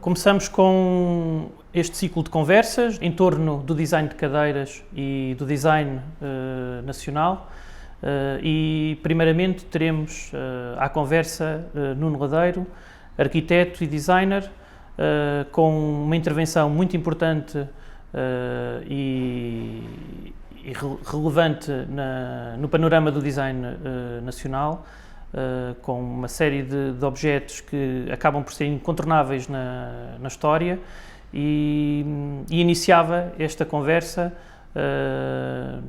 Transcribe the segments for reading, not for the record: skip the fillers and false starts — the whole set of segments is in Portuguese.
Começamos com este ciclo de conversas em torno do design de cadeiras e do design nacional. E primeiramente teremos à conversa Nuno Ladeiro, arquiteto e designer, com uma intervenção muito importante e relevante no panorama do design nacional, com uma série de objetos que acabam por ser incontornáveis na história e iniciava esta conversa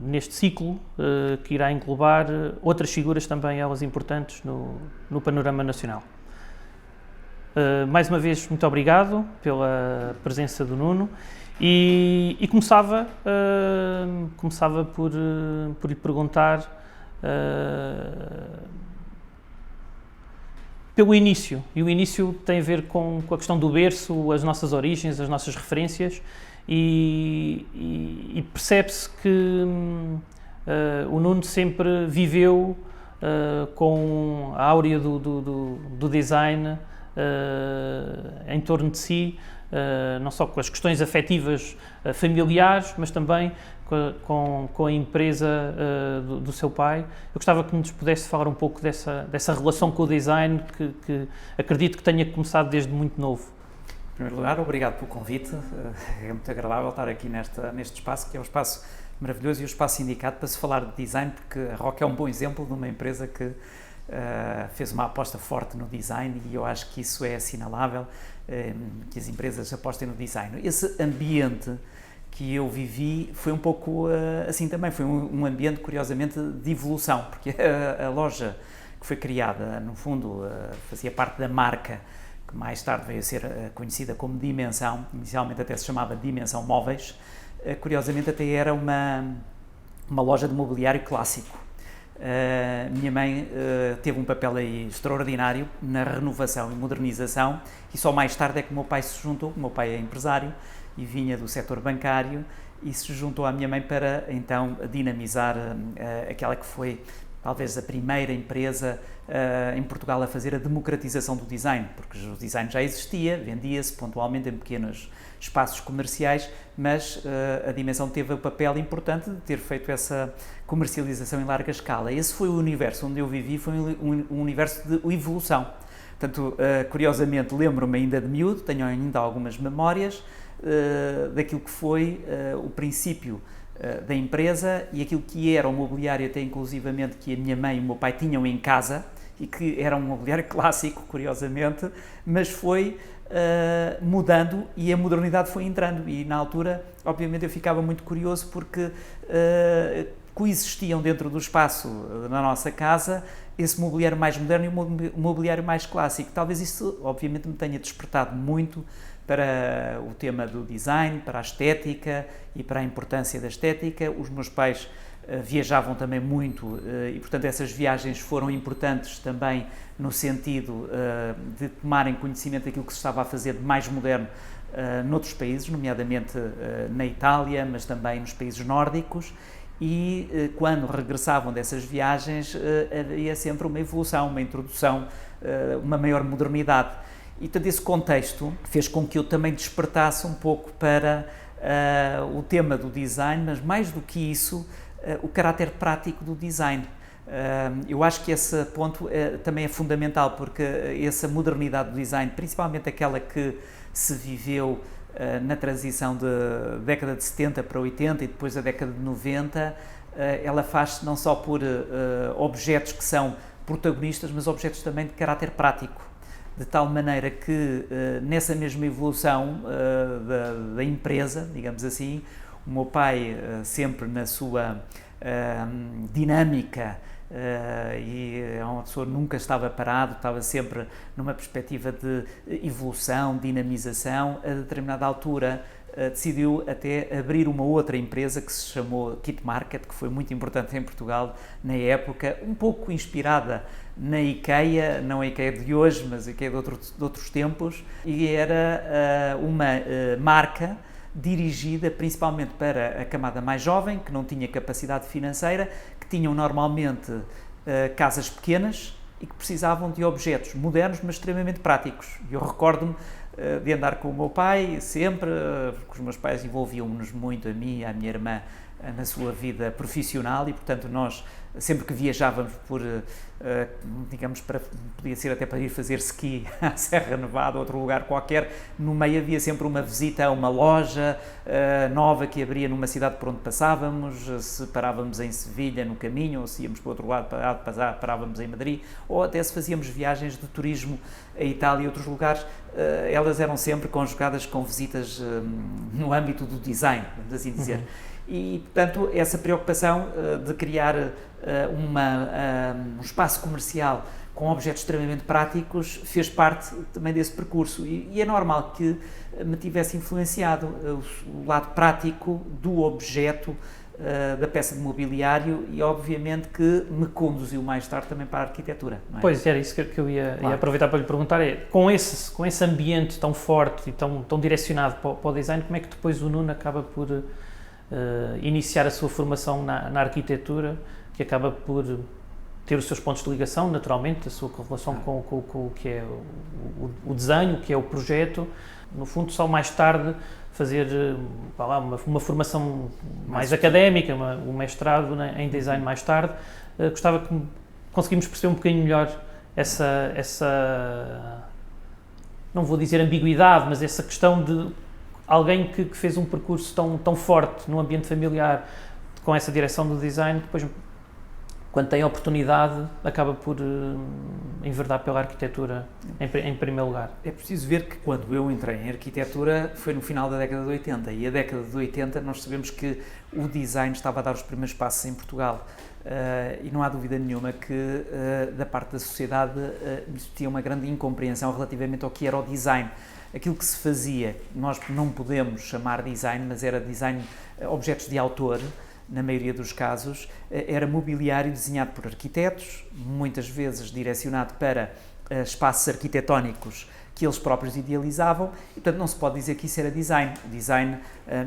neste ciclo que irá englobar outras figuras também elas importantes no panorama nacional. Mais uma vez, muito obrigado pela presença do Nuno e começava por lhe perguntar pelo início, e o início tem a ver com a questão do berço, as nossas origens, as nossas referências, e percebe-se que o Nuno sempre viveu com a áurea do design em torno de si, não só com as questões afetivas familiares, mas também com a empresa do seu pai. Eu gostava que nos pudesse falar um pouco dessa relação com o design que acredito que tenha começado desde muito novo. Em primeiro lugar, obrigado pelo convite. É muito agradável estar aqui neste espaço, que é um espaço maravilhoso e o espaço indicado para se falar de design, porque a ROC é um bom exemplo de uma empresa que fez uma aposta forte no design, e eu acho que isso é assinalável, que as empresas apostem no design. Esse ambiente que eu vivi foi um pouco assim também, foi um ambiente curiosamente de evolução, porque a loja que foi criada, no fundo, fazia parte da marca que mais tarde veio a ser conhecida como Dimensão, inicialmente até se chamava Dimensão Móveis, curiosamente até era uma loja de mobiliário clássico. Minha mãe teve um papel aí extraordinário na renovação e modernização, e só mais tarde é que o meu pai se juntou. O meu pai é empresário e vinha do setor bancário e se juntou à minha mãe para então dinamizar aquela que foi talvez a primeira empresa em Portugal a fazer a democratização do design, porque o design já existia, vendia-se pontualmente em pequenos espaços comerciais, mas a Dimensão teve o papel importante de ter feito essa comercialização em larga escala. Esse foi o universo onde eu vivi, foi um universo de evolução. Portanto, curiosamente, lembro-me ainda de miúdo, tenho ainda algumas memórias daquilo que foi o princípio da empresa e aquilo que era o mobiliário, até inclusivamente que a minha mãe e o meu pai tinham em casa, e que era um mobiliário clássico, curiosamente, mas foi mudando e a modernidade foi entrando, e na altura, obviamente, eu ficava muito curioso porque coexistiam dentro do espaço da nossa casa esse mobiliário mais moderno e o mobiliário mais clássico. Talvez isso, obviamente, me tenha despertado muito para o tema do design, para a estética e para a importância da estética. Os meus pais viajavam também muito e, portanto, essas viagens foram importantes também no sentido de tomarem conhecimento daquilo que se estava a fazer de mais moderno noutros países, nomeadamente na Itália, mas também nos países nórdicos. E quando regressavam dessas viagens havia sempre uma evolução, uma introdução, uma maior modernidade. E todo esse contexto fez com que eu também despertasse um pouco para o tema do design, mas mais do que isso, o caráter prático do design. Eu acho que esse ponto também é fundamental, porque essa modernidade do design, principalmente aquela que se viveu na transição da década de 70 para 80 e depois da década de 90, ela faz-se não só por objetos que são protagonistas, mas objetos também de caráter prático. De tal maneira que nessa mesma evolução da empresa, digamos assim, o meu pai sempre na sua dinâmica, e é uma pessoa que nunca estava parado, estava sempre numa perspectiva de evolução, dinamização. A determinada altura decidiu até abrir uma outra empresa que se chamou Kit Market, que foi muito importante em Portugal na época, um pouco inspirada na IKEA, não a IKEA de hoje, mas a IKEA de outros tempos, e era uma marca dirigida principalmente para a camada mais jovem, que não tinha capacidade financeira, que tinham normalmente casas pequenas e que precisavam de objetos modernos, mas extremamente práticos. Eu recordo-me de andar com o meu pai, sempre, porque os meus pais envolviam-nos muito, a mim e à minha irmã, na sua vida profissional e, portanto, nós, sempre que viajávamos digamos, podia ser até para ir fazer ski à Serra Nevada ou outro lugar qualquer, no meio havia sempre uma visita a uma loja nova que abria numa cidade por onde passávamos, se parávamos em Sevilha no caminho, ou se íamos para o outro lado, parávamos em Madrid, ou até se fazíamos viagens de turismo a Itália e outros lugares, elas eram sempre conjugadas com visitas no âmbito do design, vamos assim dizer. E, portanto, essa preocupação de criar um espaço comercial com objetos extremamente práticos fez parte também desse percurso e é normal que me tivesse influenciado o lado prático do objeto, da peça de mobiliário e obviamente que me conduziu mais tarde também para a arquitetura. Não é? Pois, era isso que eu ia aproveitar para lhe perguntar, com esse ambiente tão forte e tão direcionado para o design, como é que depois o Nuno acaba por iniciar a sua formação na arquitetura, que acaba por ter os seus pontos de ligação, naturalmente, a sua correlação com o que é o desenho, o que é o projeto, no fundo só mais tarde fazer uma formação mais académica, um mestrado em design mais tarde. Gostava que conseguimos perceber um bocadinho melhor essa não vou dizer ambiguidade, mas essa questão de alguém que fez um percurso tão forte no ambiente familiar, com essa direção do design, depois, quando tem a oportunidade, acaba por enverdar pela arquitetura em primeiro lugar. É preciso ver que quando eu entrei em arquitetura foi no final da década de 80 e a década de 80 nós sabemos que o design estava a dar os primeiros passos em Portugal. E não há dúvida nenhuma que da parte da sociedade existia uma grande incompreensão relativamente ao que era o design. Aquilo que se fazia, nós não podemos chamar design, mas era design, objetos de autor, na maioria dos casos, era mobiliário desenhado por arquitetos, muitas vezes direcionado para espaços arquitetónicos que eles próprios idealizavam, e portanto não se pode dizer que isso era design. O design,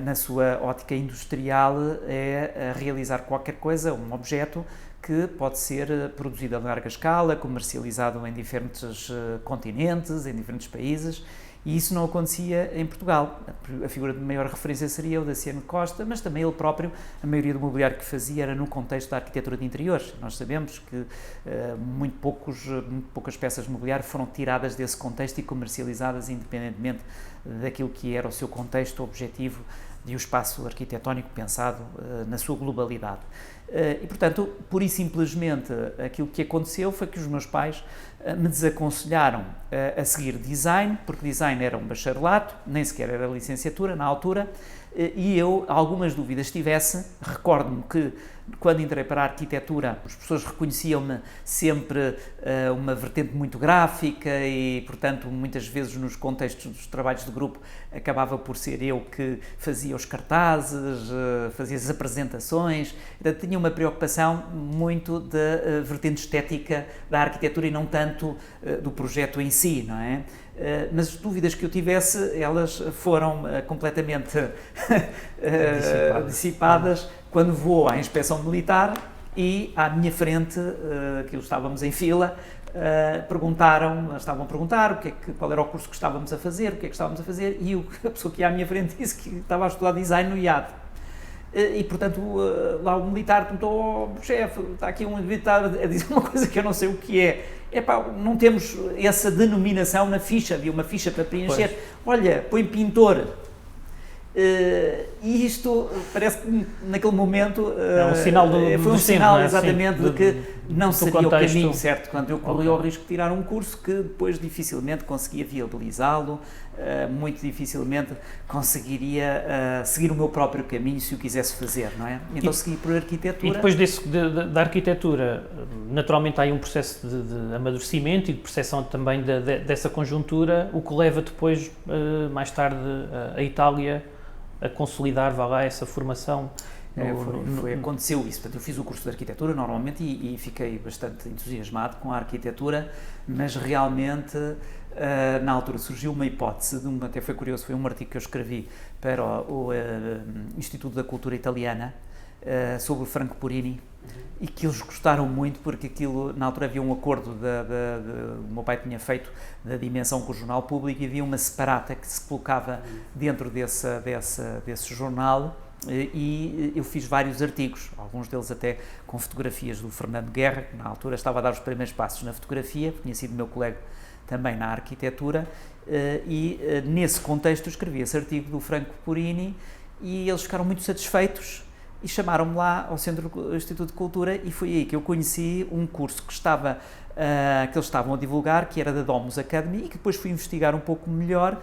na sua ótica industrial, é realizar qualquer coisa, um objeto, que pode ser produzido a larga escala, comercializado em diferentes continentes, em diferentes países, e isso não acontecia em Portugal. A figura de maior referência seria o Daciano Costa, mas também ele próprio, a maioria do mobiliário que fazia era no contexto da arquitetura de interiores. Nós sabemos que muito poucas peças de mobiliário foram tiradas desse contexto e comercializadas independentemente daquilo que era o seu contexto objetivo e o espaço arquitetónico pensado na sua globalidade. E, portanto, pura e simplesmente aquilo que aconteceu foi que os meus pais me desaconselharam a seguir design, porque design era um bacharelato, nem sequer era licenciatura na altura, e eu algumas dúvidas tivesse. Recordo-me que quando entrei para a arquitetura as pessoas reconheciam-me sempre uma vertente muito gráfica e, portanto, muitas vezes nos contextos dos trabalhos de grupo acabava por ser eu que fazia os cartazes, fazia as apresentações. Portanto, tinha uma preocupação muito da vertente estética da arquitetura e não tanto do projeto em si, não é? Mas as dúvidas que eu tivesse, elas foram completamente dissipadas quando vou à inspeção militar e à minha frente, que estávamos em fila, estavam a perguntar qual era o curso que estávamos a fazer, o que é que estávamos a fazer, e a pessoa que ia à minha frente disse que estava a estudar design no IAD. E, portanto, lá o militar perguntou: oh, chefe, está aqui um militar a dizer uma coisa que eu não sei o que é. Epá, não temos essa denominação na ficha, havia uma ficha para preencher. Pois. Olha, põe pintor. E isto parece que naquele momento é um sinal foi um sinal exatamente de que não seria contexto. O caminho certo. Quando eu corri ao risco de tirar um curso que depois dificilmente conseguia viabilizá-lo, muito dificilmente conseguiria seguir o meu próprio caminho se o quisesse fazer, não é? Então segui por arquitetura. E depois da arquitetura, naturalmente há aí um processo de amadurecimento e de percepção também dessa conjuntura, o que leva depois, mais tarde, a Itália a consolidar, vá lá, essa formação. Aconteceu isso. Portanto, eu fiz o curso de arquitetura normalmente e fiquei bastante entusiasmado com a arquitetura, mas realmente na altura surgiu uma hipótese, até foi curioso, foi um artigo que eu escrevi para o Instituto da Cultura Italiana sobre o Franco Purini, e que eles gostaram muito porque aquilo, na altura havia um acordo o meu pai tinha feito da dimensão com o jornal público e havia uma separata que se colocava dentro desse jornal e eu fiz vários artigos, alguns deles até com fotografias do Fernando Guerra, que na altura estava a dar os primeiros passos na fotografia, tinha sido meu colega também na arquitetura e nesse contexto escrevi esse artigo do Franco Porini e eles ficaram muito satisfeitos e chamaram-me lá ao Instituto de Cultura e foi aí que eu conheci um curso que eles estavam a divulgar, que era da Domus Academy e que depois fui investigar um pouco melhor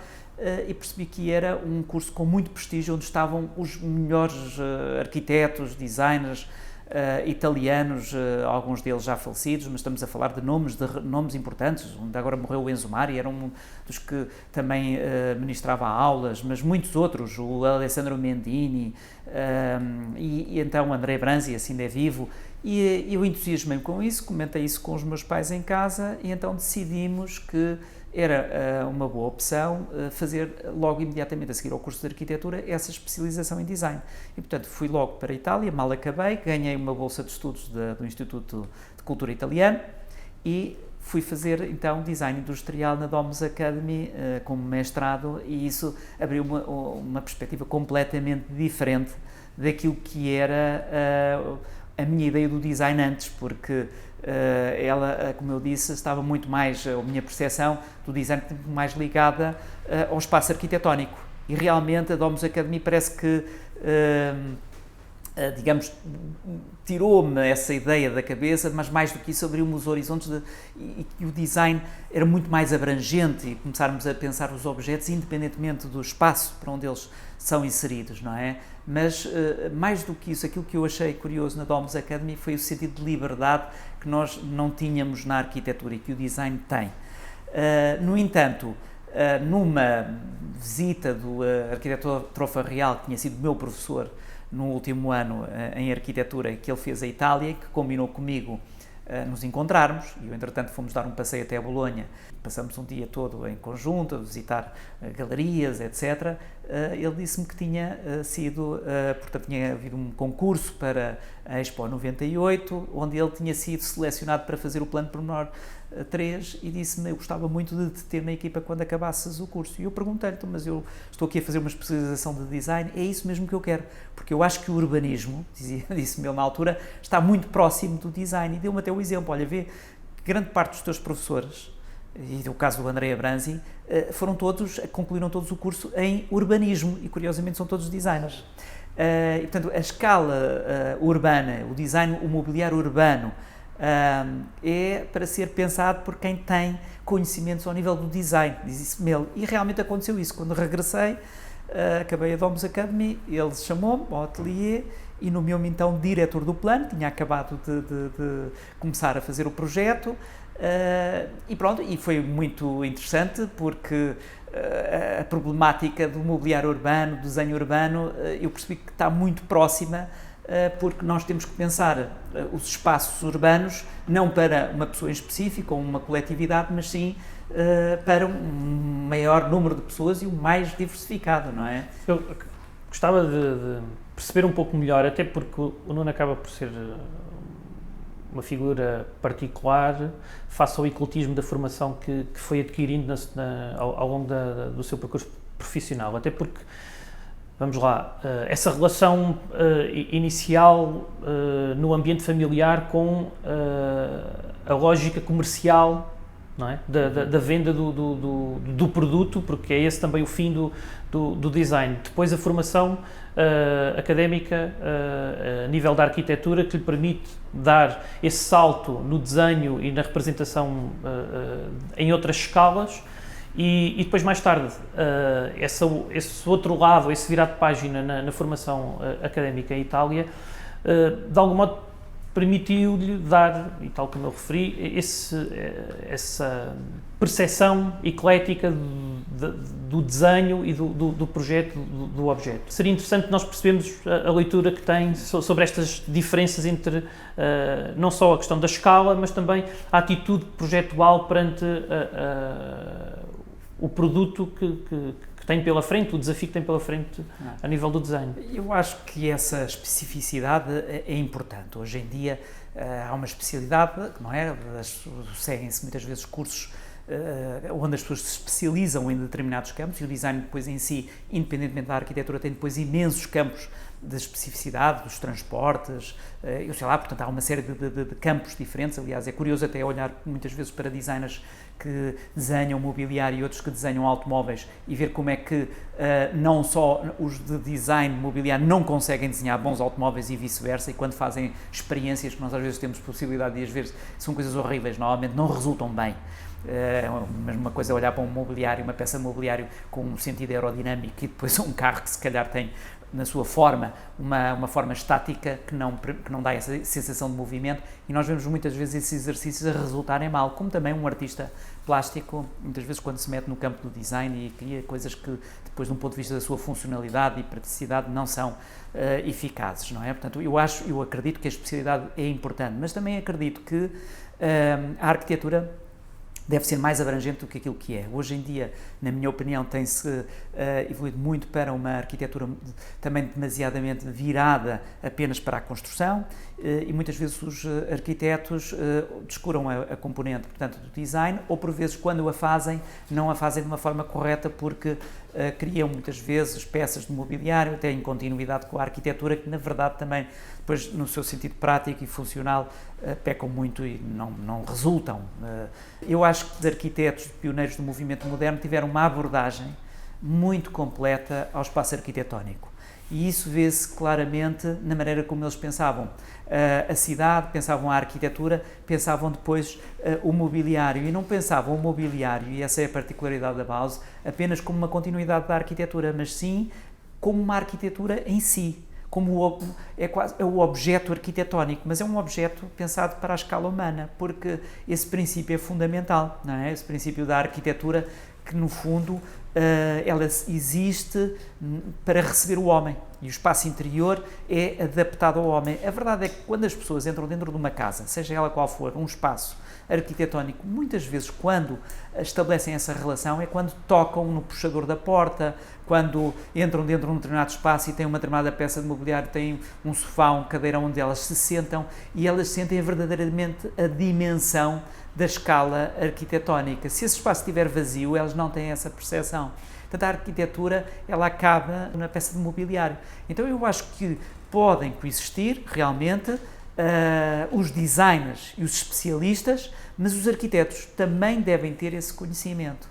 e percebi que era um curso com muito prestígio, onde estavam os melhores arquitetos, designers italianos, alguns deles já falecidos, mas estamos a falar de nomes importantes, onde agora morreu o Enzo Mari, era um dos que também ministrava aulas, mas muitos outros, o Alessandro Mendini e então André Branzi, assim ainda é vivo, e eu entusiasmei-me com isso, comentei isso com os meus pais em casa e então decidimos que era uma boa opção fazer logo imediatamente a seguir ao curso de arquitetura essa especialização em design. E portanto fui logo para a Itália, mal acabei, ganhei uma bolsa de estudos do Instituto de Cultura Italiano e fui fazer então design industrial na Domus Academy como mestrado e isso abriu uma perspectiva completamente diferente daquilo que era a minha ideia do design antes, porque ela, como eu disse, estava muito mais, a minha percepção do design muito mais ligada ao espaço arquitetónico e realmente a Domus Academy parece que, digamos, tirou-me essa ideia da cabeça, mas mais do que isso abriu-me os horizontes e o design era muito mais abrangente e começarmos a pensar os objetos independentemente do espaço para onde eles são inseridos, não é? Mas mais do que isso, aquilo que eu achei curioso na Domus Academy foi o sentido de liberdade que nós não tínhamos na arquitetura e que o design tem. No entanto, numa visita do arquiteto Trofa Real, que tinha sido meu professor no último ano em arquitetura, que ele fez a Itália, que combinou comigo nos encontrarmos, e eu entretanto fomos dar um passeio até a Bolonha, passamos um dia todo em conjunto, a visitar galerias, etc. Ele disse-me que tinha portanto tinha havido um concurso para a Expo 98, onde ele tinha sido selecionado para fazer o plano pormenor 3 e disse-me, eu gostava muito de te ter na equipa quando acabasses o curso. E eu perguntei-lhe, mas eu estou aqui a fazer uma especialização de design, é isso mesmo que eu quero, porque eu acho que o urbanismo, disse-me ele na altura, está muito próximo do design. E deu-me até o exemplo, olha, vê, grande parte dos teus professores, e no caso do André Branzi, concluíram todos o curso em urbanismo e curiosamente são todos designers. E, portanto, a escala urbana, o design, o mobiliário urbano, é para ser pensado por quem tem conhecimentos ao nível do design, diz isso ele. E realmente aconteceu isso. Quando regressei, acabei a Domus Academy, ele chamou-me ao ateliê e nomeou-me então diretor do plano, tinha acabado de começar a fazer o projeto e pronto, e foi muito interessante porque a problemática do mobiliário urbano, do desenho urbano, eu percebi que está muito próxima porque nós temos que pensar os espaços urbanos não para uma pessoa em específico ou uma coletividade, mas sim para um maior número de pessoas e o mais diversificado, não é? Eu gostava de perceber um pouco melhor, até porque o Nuno acaba por ser uma figura particular face ao ecletismo da formação que foi adquirindo ao longo do seu percurso profissional, até porque vamos lá, essa relação inicial no ambiente familiar com a lógica comercial, não é? da venda do produto, porque é esse também o fim do design. Depois a formação académica a nível da arquitetura que lhe permite dar esse salto no desenho e na representação em outras escalas. E depois, mais tarde, esse outro lado, esse virar de página na formação académica em Itália, de algum modo permitiu-lhe dar, e tal como eu referi, essa percepção eclética do desenho e do projeto, do objeto. Seria interessante nós percebermos a leitura que tem sobre estas diferenças entre não só a questão da escala, mas também a atitude projetual perante o produto que que tem pela frente, o desafio que tem pela frente a nível do design. Eu acho que essa especificidade é importante. Hoje em dia há uma especialidade, não é? Seguem-se muitas vezes cursos onde as pessoas se especializam em determinados campos e o design depois em si, independentemente da arquitetura, tem depois imensos campos de especificidade, dos transportes, eu sei lá, portanto há uma série de campos diferentes. Aliás, é curioso até olhar muitas vezes para designers que desenham mobiliário e outros que desenham automóveis e ver como é que não só os de design mobiliário não conseguem desenhar bons automóveis e vice-versa, e quando fazem experiências que nós às vezes temos possibilidade de as ver, são coisas horríveis, normalmente não resultam bem. Mas uma coisa é olhar para um mobiliário, uma peça de mobiliário com um sentido aerodinâmico e depois um carro que se calhar tem na sua forma, uma forma estática que não dá essa sensação de movimento, e nós vemos muitas vezes esses exercícios a resultarem mal, como também um artista plástico, muitas vezes quando se mete no campo do design e cria coisas que depois de um ponto de vista da sua funcionalidade e praticidade não são eficazes, não é? Portanto, eu acredito que a especialidade é importante, mas também acredito que a arquitetura deve ser mais abrangente do que aquilo que é. Hoje em dia, na minha opinião, tem-se evoluído muito para uma arquitetura também demasiadamente virada apenas para a construção, e muitas vezes os arquitetos descuram a componente, portanto, do design, ou por vezes, quando a fazem, não a fazem de uma forma correta porque criam muitas vezes peças de mobiliário, até em continuidade com a arquitetura, que na verdade também, depois no seu sentido prático e funcional, pecam muito e não resultam. Eu acho que os arquitetos pioneiros do movimento moderno tiveram uma abordagem muito completa ao espaço arquitetónico. E isso vê-se claramente na maneira como eles pensavam a cidade, pensavam a arquitetura, pensavam depois o mobiliário, e não pensavam o mobiliário, e essa é a particularidade da Bauhaus, apenas como uma continuidade da arquitetura, mas sim como uma arquitetura em si, como é o objeto arquitetónico, mas é um objeto pensado para a escala humana, porque esse princípio é fundamental, não é? Esse princípio da arquitetura que, no fundo, ela existe para receber o homem, e o espaço interior é adaptado ao homem. A verdade é que quando as pessoas entram dentro de uma casa, seja ela qual for, um espaço arquitetónico, muitas vezes quando estabelecem essa relação é quando tocam no puxador da porta, quando entram dentro de um determinado espaço e têm uma determinada peça de mobiliário, têm um sofá, um cadeirão onde elas se sentam, e elas sentem verdadeiramente a dimensão da escala arquitetónica. Se esse espaço estiver vazio, elas não têm essa percepção. Portanto, a arquitetura, ela acaba na peça de mobiliário. Então, eu acho que podem coexistir, realmente, os designers e os especialistas, mas os arquitetos também devem ter esse conhecimento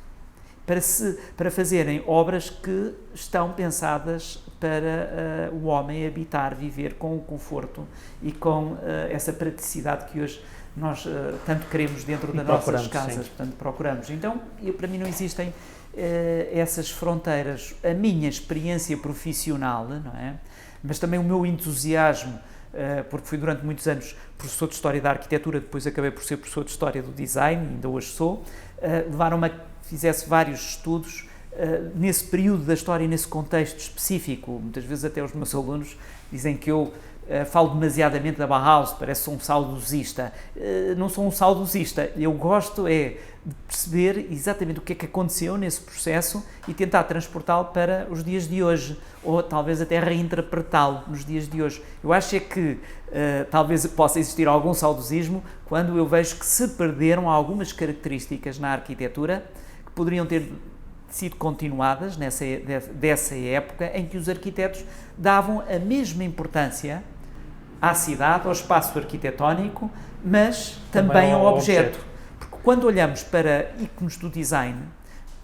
para fazerem obras que estão pensadas para o homem habitar, viver com o conforto e com essa praticidade que hoje nós tanto queremos dentro das nossas casas, portanto procuramos. Então, para mim não existem essas fronteiras. A minha experiência profissional, não é? Mas também o meu entusiasmo, porque fui durante muitos anos professor de História da Arquitetura, depois acabei por ser professor de História do Design, ainda hoje sou, levaram-me a que fizesse vários estudos nesse período da história e nesse contexto específico. Muitas vezes até os meus alunos dizem que eu falo demasiadamente da Bauhaus, parece que sou um saudosista. Não sou um saudosista, eu gosto de perceber exatamente o que é que aconteceu nesse processo e tentar transportá-lo para os dias de hoje, ou talvez até reinterpretá-lo nos dias de hoje. Eu acho que talvez possa existir algum saudosismo quando eu vejo que se perderam algumas características na arquitetura que poderiam ter sido continuadas dessa época em que os arquitetos davam a mesma importância à cidade, ao espaço arquitetónico, mas também ao objeto. Porque quando olhamos para ícones do design,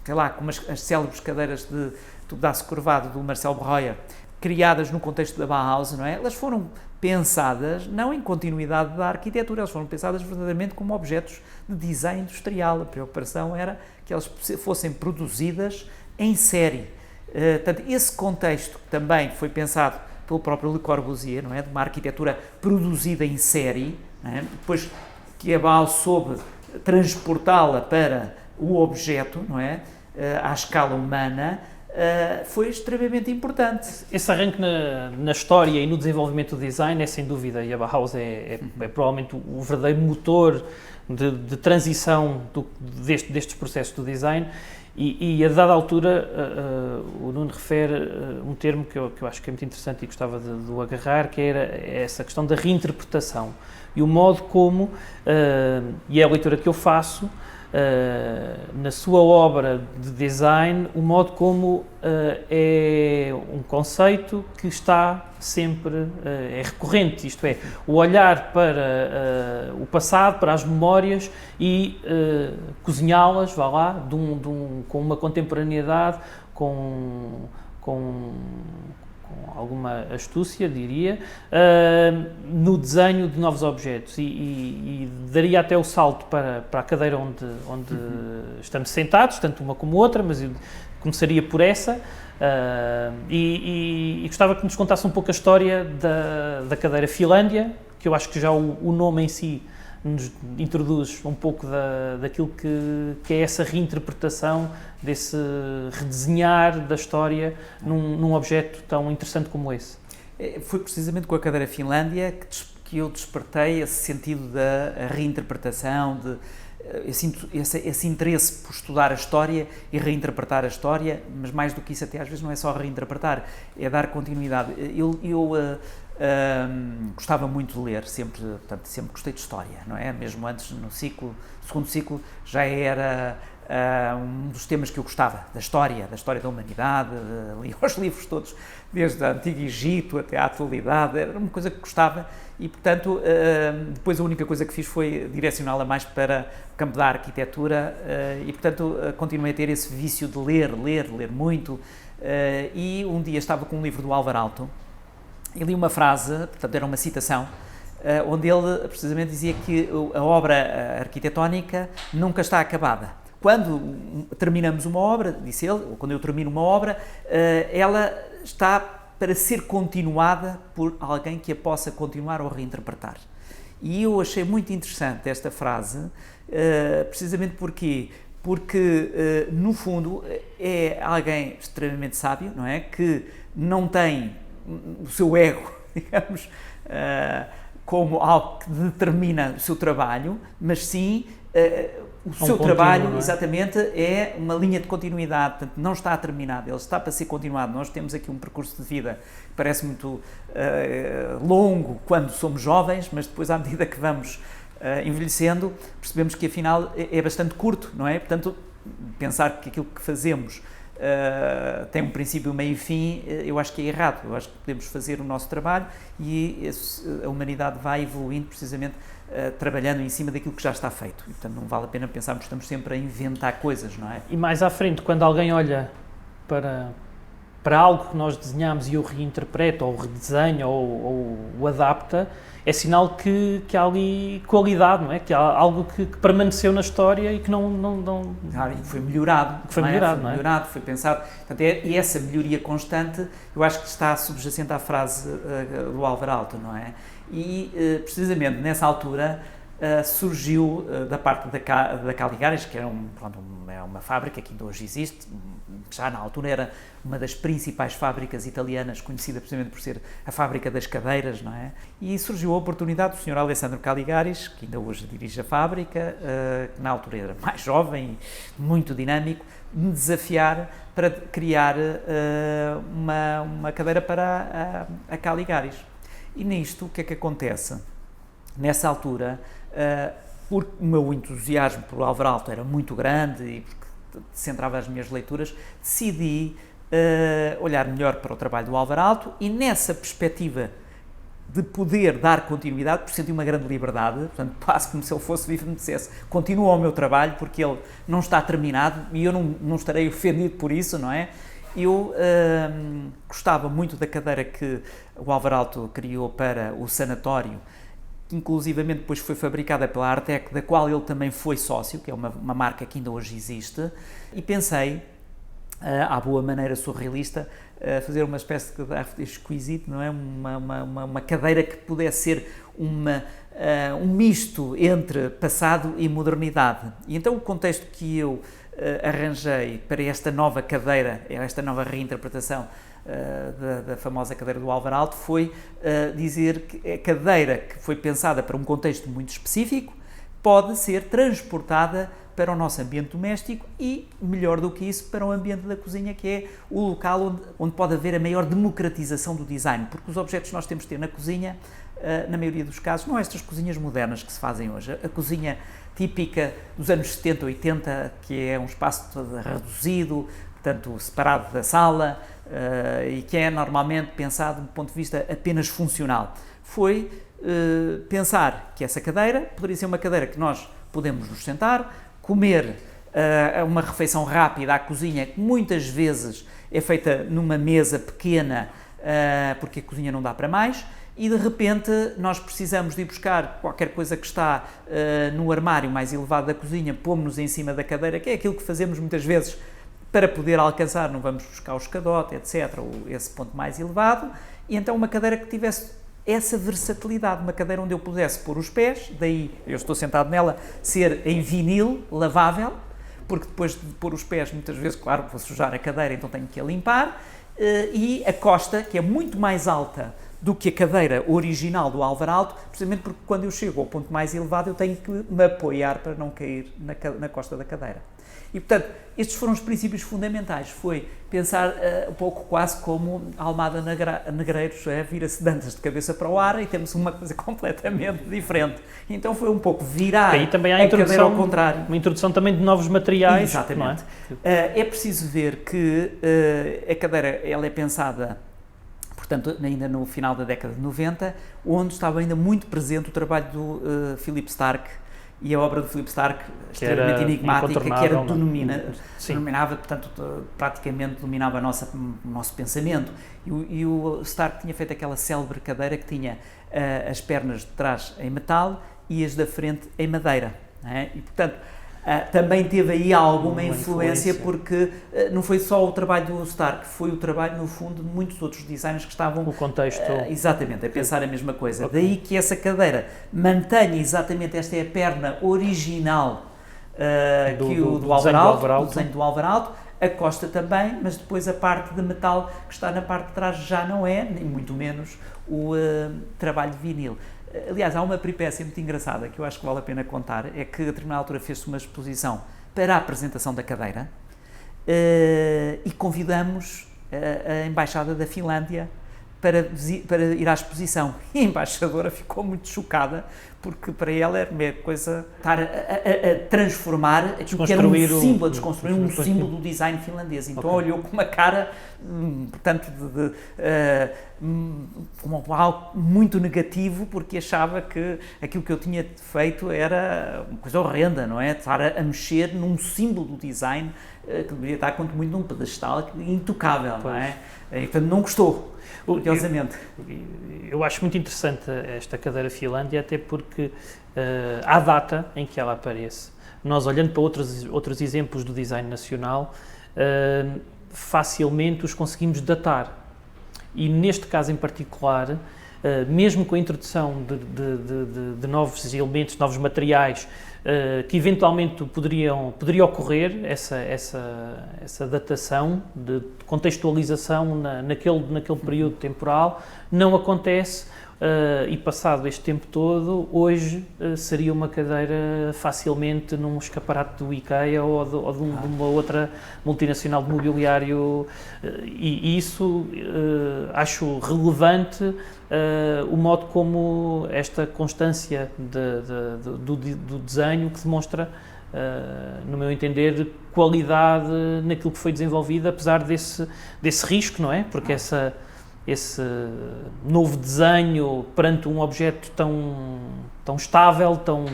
sei lá, como as célebres cadeiras de tubo-de-aço curvado do Marcel Breuer, criadas no contexto da Bauhaus, não é? Elas foram pensadas não em continuidade da arquitetura, elas foram pensadas verdadeiramente como objetos de design industrial. A preocupação era que elas fossem produzidas em série. Portanto, esse contexto também foi pensado pelo próprio Le Corbusier, não é? De uma arquitetura produzida em série, não é? Depois que a Bauhaus soube transportá-la para o objeto, não é? À escala humana, foi extremamente importante. Esse arranque na história e no desenvolvimento do design é sem dúvida, e a Bauhaus é provavelmente o verdadeiro motor de transição destes processos do design e a dada altura o Nuno refere um termo que eu acho que é muito interessante e gostava de o agarrar, que era essa questão da reinterpretação e o modo como, e é a leitura que eu faço, na sua obra de design, o modo como é um conceito que está sempre, é recorrente, isto é, o olhar para o passado, para as memórias e cozinhá-las, vá lá, com uma contemporaneidade, com alguma astúcia, diria, no desenho de novos objetos e daria até o salto para a cadeira onde estamos sentados, tanto uma como outra, mas eu começaria por essa e gostava que nos contasse um pouco a história da cadeira Finlândia, que eu acho que já o nome em si nos introduz um pouco daquilo que é essa reinterpretação, desse redesenhar da história num objeto tão interessante como esse. Foi precisamente com a cadeira Finlândia que eu despertei esse sentido da reinterpretação, esse interesse por estudar a história e reinterpretar a história, mas mais do que isso até às vezes não é só reinterpretar, é dar continuidade. Eu gostava muito de ler, portanto, sempre gostei de história, não é? Mesmo antes, no segundo ciclo, já era um dos temas que eu gostava, da história da humanidade, li os livros todos, desde o Antigo Egito até à atualidade, era uma coisa que gostava e, portanto, depois a única coisa que fiz foi direcioná-la mais para o campo da arquitetura e, portanto, continuei a ter esse vício de ler muito e um dia estava com um livro do Álvaro Aalto e li uma frase, portanto era uma citação, onde ele precisamente dizia que a obra arquitetónica nunca está acabada. Quando terminamos uma obra, disse ele, ou quando eu termino uma obra, ela está para ser continuada por alguém que a possa continuar ou reinterpretar. E eu achei muito interessante esta frase, precisamente porque no fundo é alguém extremamente sábio, não é? Que não tem o seu ego, digamos, como algo que determina o seu trabalho, mas sim o seu trabalho, exatamente, é uma linha de continuidade, portanto, não está terminado, ele está para ser continuado. Nós temos aqui um percurso de vida que parece muito longo quando somos jovens, mas depois, à medida que vamos envelhecendo, percebemos que afinal é bastante curto, não é? Portanto, pensar que aquilo que fazemos tem um princípio, meio e fim, eu acho que é errado. Eu acho que podemos fazer o nosso trabalho e a humanidade vai evoluindo precisamente trabalhando em cima daquilo que já está feito. E, portanto, não vale a pena pensarmos que estamos sempre a inventar coisas, não é? E mais à frente, quando alguém olha para algo que nós desenhamos e o reinterpreta, ou o redesenha, ou o adapta, é sinal que há ali qualidade, não é? Que há algo que permaneceu na história e que não... foi melhorado. Que foi melhorado, não é? Foi melhorado, foi pensado. Portanto, e essa melhoria constante, eu acho que está subjacente à frase do Álvaro Aalto, não é? E, precisamente, nessa altura, surgiu da parte da Caligaris, que era uma fábrica que ainda hoje existe, já na altura era uma das principais fábricas italianas, conhecida precisamente por ser a fábrica das cadeiras, não é? E surgiu a oportunidade do Sr. Alessandro Caligaris, que ainda hoje dirige a fábrica, que na altura era mais jovem e muito dinâmico, de me desafiar para criar uma cadeira para a Caligaris. E nisto, o que é que acontece? Nessa altura, porque o meu entusiasmo por Álvaro Aalto era muito grande e porque centrava as minhas leituras, decidi olhar melhor para o trabalho do Álvaro Aalto e nessa perspectiva de poder dar continuidade, porque senti uma grande liberdade, portanto, quase como se ele fosse vivo e me dissesse, continua o meu trabalho porque ele não está terminado e eu não estarei ofendido por isso, não é? Eu gostava muito da cadeira que o Álvaro Aalto criou para o sanatório, que inclusivamente depois foi fabricada pela Artec, da qual ele também foi sócio, que é uma marca que ainda hoje existe, e pensei, à boa maneira surrealista, fazer uma espécie de arte exquisite, não é? Uma cadeira que pudesse ser um misto entre passado e modernidade. E então o contexto que eu arranjei para esta nova cadeira, esta nova reinterpretação da famosa cadeira do Álvaro Aalto foi dizer que a cadeira que foi pensada para um contexto muito específico, pode ser transportada para o nosso ambiente doméstico e, melhor do que isso, para o ambiente da cozinha, que é o local onde pode haver a maior democratização do design, porque os objetos que nós temos de ter na cozinha, na maioria dos casos, não são estas cozinhas modernas que se fazem hoje. A cozinha típica dos anos 70, 80, que é um espaço todo reduzido, portanto, separado da sala, e que é normalmente pensado do ponto de vista apenas funcional. Foi pensar que essa cadeira poderia ser uma cadeira que nós podemos nos sentar, comer uma refeição rápida à cozinha, que muitas vezes é feita numa mesa pequena, porque a cozinha não dá para mais, e de repente nós precisamos de ir buscar qualquer coisa que está no armário mais elevado da cozinha, pomos-nos em cima da cadeira, que é aquilo que fazemos muitas vezes para poder alcançar, não vamos buscar o escadote, etc., ou esse ponto mais elevado, e então uma cadeira que tivesse essa versatilidade, uma cadeira onde eu pudesse pôr os pés, daí eu estou sentado nela, ser em vinil, lavável, porque depois de pôr os pés, muitas vezes, claro, vou sujar a cadeira, então tenho que a limpar, e a costa, que é muito mais alta do que a cadeira original do Álvaro Alto, precisamente porque quando eu chego ao ponto mais elevado eu tenho que me apoiar para não cair na costa da cadeira. E, portanto, estes foram os princípios fundamentais, foi pensar um pouco quase como Almada Negreiros, vira-se de andas de cabeça para o ar e temos uma coisa completamente diferente. Então foi um pouco virar aí também há a cadeira ao contrário. Uma introdução também de novos materiais. Exatamente. Não é? É preciso ver que a cadeira ela é pensada, portanto, ainda no final da década de 90, onde estava ainda muito presente o trabalho do Philip Stark, e a obra do Philip Stark, extremamente enigmática, que era denominava, portanto, praticamente dominava o nosso pensamento. E o Stark tinha feito aquela célebre cadeira que tinha as pernas de trás em metal e as da frente em madeira. Não é? E, portanto, também teve aí alguma influência, porque não foi só o trabalho do Stark, foi o trabalho, no fundo, de muitos outros designers que estavam... O contexto... exatamente, a pensar a mesma coisa. Okay. Daí que essa cadeira mantenha exatamente, esta é a perna original do Álvaro Alto, do desenho do Álvaro Alto, a costa também, mas depois a parte de metal que está na parte de trás já não é, nem muito menos, o trabalho de vinil. Aliás, há uma peripécia muito engraçada que eu acho que vale a pena contar, é que a determinada altura fez-se uma exposição para a apresentação da cadeira e convidamos a Embaixada da Finlândia para ir à exposição. E a embaixadora ficou muito chocada, porque para ela era uma coisa estar a transformar aquilo que era um símbolo, a desconstruir um símbolo do design finlandês. Então olhou com uma cara, portanto, como algo muito negativo, porque achava que aquilo que eu tinha feito era uma coisa horrenda, não é? Estar a mexer num símbolo do design que deveria estar, quanto muito, num pedestal intocável, não é? E, portanto, não gostou. Eu acho muito interessante esta cadeira Finlândia, até porque à data em que ela aparece, nós olhando para outros exemplos do design nacional, facilmente os conseguimos datar. E neste caso em particular, mesmo com a introdução de novos elementos, novos materiais, que eventualmente poderia ocorrer essa datação, de contextualização naquele período temporal, não acontece, e passado este tempo todo, hoje seria uma cadeira facilmente num escaparate do IKEA ou de uma outra multinacional de mobiliário, e isso acho relevante, o modo como esta constância do desenho que demonstra, no meu entender, qualidade naquilo que foi desenvolvido, apesar desse risco, não é? Porque esse novo desenho perante um objeto tão estável, tão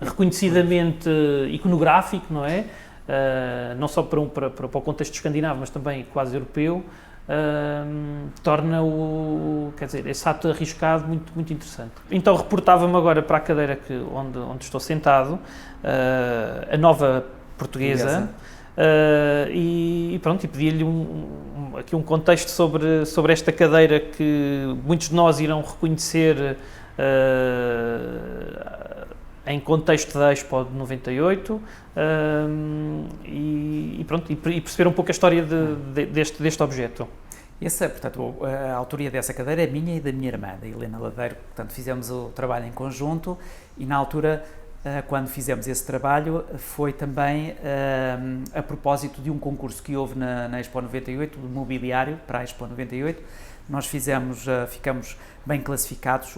reconhecidamente iconográfico, não é? Não só para o contexto escandinavo, mas também quase europeu, torna esse ato arriscado muito, muito interessante. Então reportava-me agora para a cadeira onde estou sentado, a nova portuguesa. E pronto, e pedi-lhe aqui um contexto sobre esta cadeira que muitos de nós irão reconhecer em contexto da Expo de 98, e pronto, e perceber um pouco a história deste objeto. Portanto, a autoria dessa cadeira é minha e da minha irmã, da Helena Ladeiro. Portanto, fizemos o trabalho em conjunto e, na altura, quando fizemos esse trabalho, foi também a propósito de um concurso que houve na Expo 98, do mobiliário, para a Expo 98. Nós ficamos bem classificados,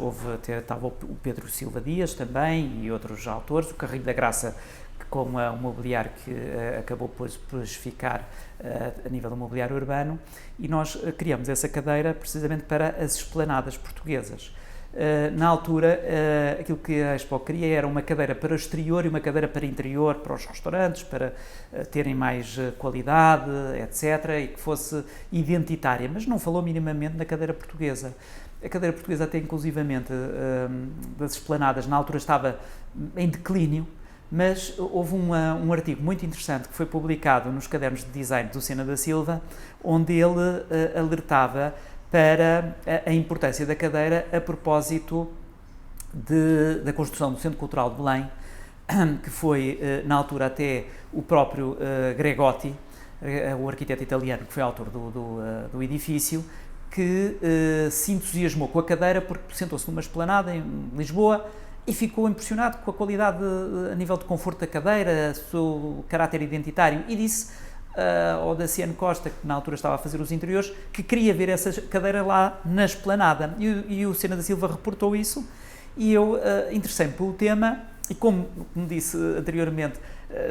estava o Pedro Silva Dias também e outros autores, o Carrilho da Graça, com o mobiliário que acabou por ficar a nível do mobiliário urbano, e nós criamos essa cadeira precisamente para as esplanadas portuguesas. Na altura, aquilo que a Expo queria era uma cadeira para exterior e uma cadeira para interior, para os restaurantes, para terem mais qualidade, etc., e que fosse identitária, mas não falou minimamente na cadeira portuguesa. A cadeira portuguesa até inclusivamente das esplanadas, na altura estava em declínio, mas houve um artigo muito interessante que foi publicado nos cadernos de design do Sena da Silva, onde ele alertava para a importância da cadeira a propósito da construção do Centro Cultural de Belém, que foi, na altura, até o próprio Gregotti, o arquiteto italiano que foi autor do edifício, que se entusiasmou com a cadeira porque sentou-se numa esplanada em Lisboa e ficou impressionado com a qualidade a nível de conforto da cadeira, o seu caráter identitário, e disse ao Daciano Costa, que na altura estava a fazer os interiores, que queria ver essa cadeira lá na esplanada, e o Sena da Silva reportou isso, e eu interessei-me pelo tema, e como disse anteriormente,